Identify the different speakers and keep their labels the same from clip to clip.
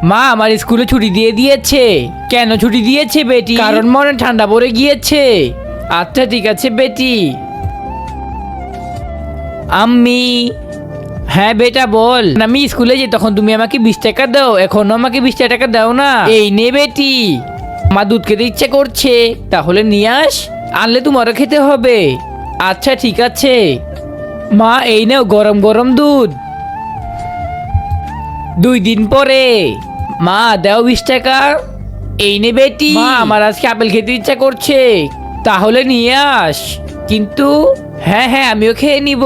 Speaker 1: মা আমার স্কুলে ছুটি দিয়ে দিয়েছে। কেন ছুটি দিয়েছে বেটি? কারণ মনে ঠান্ডা পড়ে গিয়েছে। আচ্ছা ঠিক আছে বেটি। আম্মি। হ্যাঁ বেটা বল। আমি স্কুলে যাই তখন তুমি আমাকে 20 টাকা দাও, এখনো আমাকে 20 টাকা দাও না। এই নে বেটি, আমার দুধ খেতে ইচ্ছে করছে, তাহলে নিয়ে আস, আনলে তোমারও খেতে হবে। আচ্ছা ঠিক আছে মা, এই নাও গরম গরম দুধ। 2 দিন পরে। মা দাও 20 টাকা। এই নে বেটি, মা আমার আজকে আপেল খেতে ইচ্ছা করছে, তাহলে নিয়ে আস। কিন্তু হ্যাঁ হ্যাঁ আমিও খেয়ে নিব।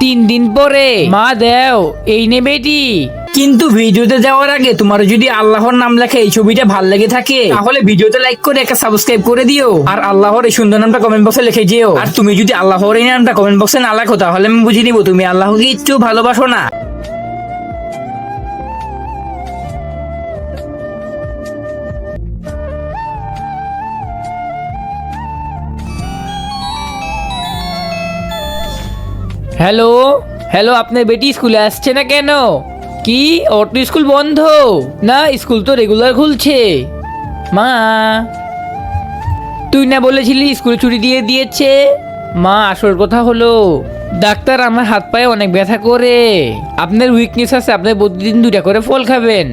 Speaker 1: 3 দিন পরে। মা দাও। এই নে বেটি। কিন্তু ভিডিওতে যাওয়ার আগে তোমার যদি আল্লাহর নাম লেখা এই ছবিটা ভাল লেগে থাকে তাহলে ভিডিওতে লাইক করে একটা সাবস্ক্রাইব করে দিও, আর আল্লাহর এই সুন্দর নামটা কমেন্ট বক্সে লিখে যেও। আর তুমি যদি আল্লাহর এই নামটা কমেন্ট বক্সে না লেখো তাহলে আমি বুঝে নিব তুমি আল্লাহকে একটু ভালোবাসো না। হ্যালো হ্যালো, আপনার বেটি স্কুলে আসছে না কেন? কি ওর তো স্কুল বন্ধ? না স্কুল তো রেগুলার খুলছে। মা তুই না বলেছিলি স্কুল ছুটি দিয়ে দিয়েছে? মা আসল কথা হলো ডাক্তার আমার হাত পায়ে অনেক ব্যথা করে। আপনার উইকনেস আছে, আপনি প্রতিদিন 2টা করে ফল খাবেন।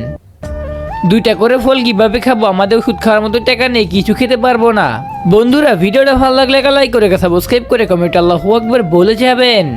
Speaker 1: 2টা করে ফল কিভাবে খাবো? আমাদের ওষুধ খাওয়ার মতো টাকা নেই, কিছু খেতে পারবো না। বন্ধুরা ভিডিওটা ভালো লাগলে একটা লাইক করে সাবস্ক্রাইব করে কমেন্ট আল্লাহু আকবার বলে যাবেন।